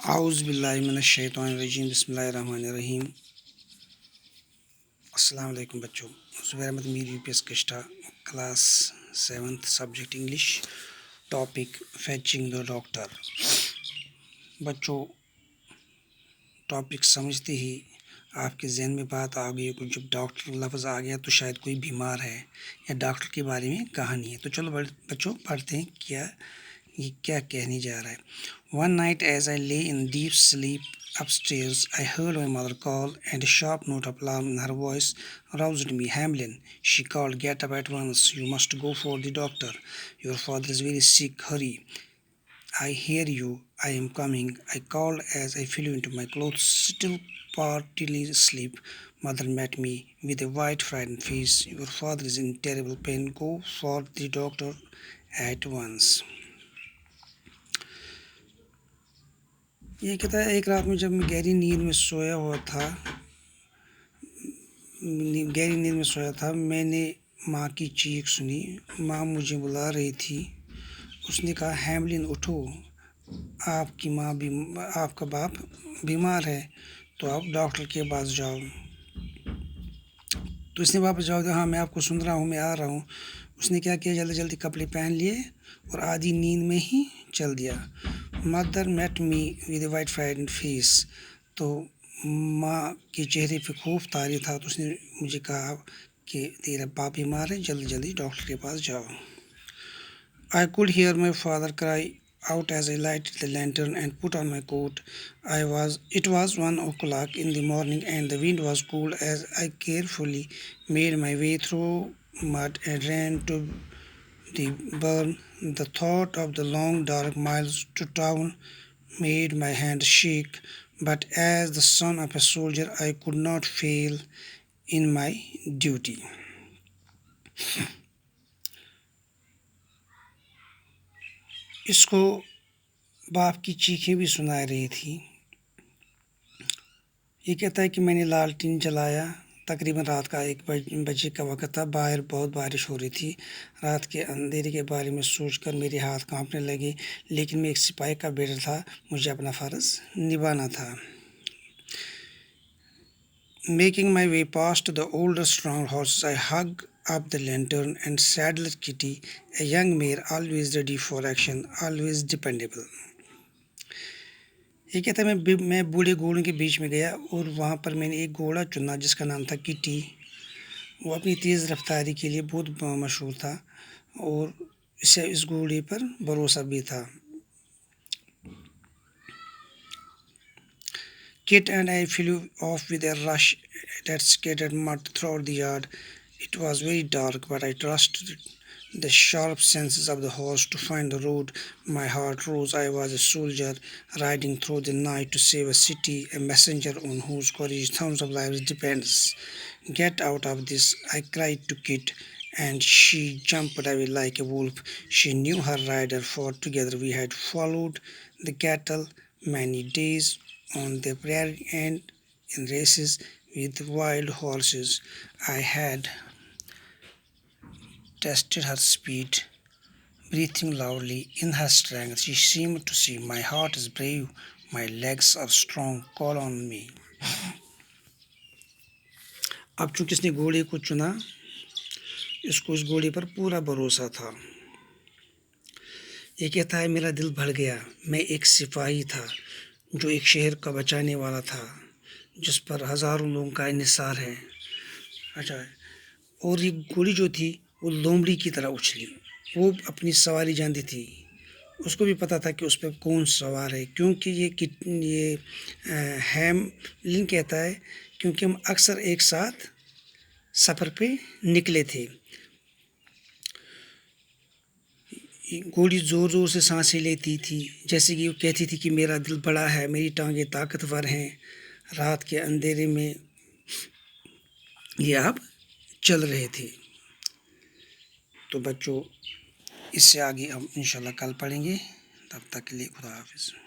اعوذ باللہ من الشیطان الرجیم، بسم اللہ الرحمن الرحیم۔ السلام علیکم بچوں، Zubair Ahmad Mir U P S کشتہ، class 7th subject English, topic fetching the doctor. بچوں، ٹاپک سمجھتے ہی آپ کے ذہن میں بات آ گئی کہ جب ڈاکٹر لفظ آ گیا تو شاید کوئی بیمار ہے یا ڈاکٹر کے بارے میں کہانی ہے۔ تو چلو بچوں پڑھتے ہیں یہ کیا کہنے جا رہا ہے۔ One night as I lay in deep sleep upstairs, I heard my mother call, and a sharp note of alarm in her voice roused me. "Hamlin," she called, "get up at once. You must go for the doctor. Your father is very sick. Hurry." "I hear you. I am coming," I called as I fell into my clothes, still partly asleep. Mother met me with a white, frightened face. "Your father is in terrible pain. Go for the doctor at once." یہ کہتا ہے ایک رات میں جب میں گہری نیند میں سویا تھا میں نے ماں کی چیخ سنی۔ ماں مجھے بلا رہی تھی۔ اس نے کہا، "ہیملن اٹھو، آپ کا باپ بیمار ہے، تو آپ ڈاکٹر کے پاس جاؤ." تو اس نے واپس جواب دیا، "ہاں میں آپ کو سن رہا ہوں، میں آ رہا ہوں." اس نے کیا کیا، جلدی جلدی کپڑے پہن لیے اور آدھی نیند میں ہی چل دیا۔ Mother met me with a white frightened face, تو ماں کے چہرے پہ خوف طاری تھا، تو اس نے مجھے کہا کہ تیرا باپ بیمار ہے، جلدی جلدی ڈاکٹر کے پاس جاؤ۔ I could hear my father cry out as I lighted the lantern and put on my coat. It was 1 o'clock in the morning and the wind was cool as I carefully made my way through mud and ran to the barn. The thought of the long dark miles to town made my hand shake, but as the son of a soldier I could not fail in my duty. اس کو باپ کی چیخیں بھی سنا رہی تھی۔ یہ کہتا ہے کہ میں نے لالٹین جلایا، تقریباً رات کا 1 بجے کا وقت تھا، باہر بہت بارش ہو رہی تھی۔ رات کے اندھیرے کے بارے میں سوچ کر میرے ہاتھ کانپنے لگے، لیکن میں ایک سپاہی کا بیٹا تھا، مجھے اپنا فرض نبھانا تھا۔ Making my way past the older strong horses, I hung up the lantern and saddled Kitty, a young mare always ready for action, always dependable. یہ کہتا ہے میں بوڑھے گھوڑوں کے بیچ میں گیا اور وہاں پر میں نے ایک گھوڑا چنا جس کا نام تھا کٹی۔ وہ اپنی تیز رفتاری کے لیے بہت مشہور تھا اور اس گھوڑے پر بھروسہ بھی تھا۔ Kit and I flew off with a rush that scattered mud throughout the yard. It was very dark, but I trusted the sharp senses of the horse to find the road. My heart rose. I was a soldier riding through the night to save a city, a messenger on whose courage thousands of lives depends. "Get out of this," I cried to Kit, and she jumped away like a wolf. She knew her rider, for together we had followed the cattle many days on the prairie and in races with wild horses. I had tested her speed, breathing loudly in her strength. She seemed to say, "My heart is brave, my legs are strong, call on me." اب چونکہ اس نے گھوڑے کو چنا، اس کو اس گھوڑے پر پورا بھروسہ تھا۔ یہ کہتا ہے میرا دل بڑھ گیا، میں ایک سپاہی تھا جو ایک شہر کا بچانے والا تھا جس پر ہزاروں لوگوں کا انحصار ہے۔ اور یہ گھوڑی جو تھی وہ لومڑی کی طرح اچھلی، وہ اپنی سواری جانتی تھی، اس کو بھی پتہ تھا کہ اس پہ کون سوار ہے، کیونکہ یہ ہیملن کہتا ہے کیونکہ ہم اکثر ایک ساتھ سفر پہ نکلے تھے۔ گھوڑی زور زور سے سانسیں لیتی تھی، جیسے کہ وہ کہتی تھی کہ میرا دل بڑا ہے، میری ٹانگیں طاقتور ہیں۔ رات کے اندھیرے میں یہ اب چل رہے تھے۔ تو بچوں، اس سے آگے ہم انشاءاللہ کل پڑھیں گے، تب تک کے لیے خدا حافظ۔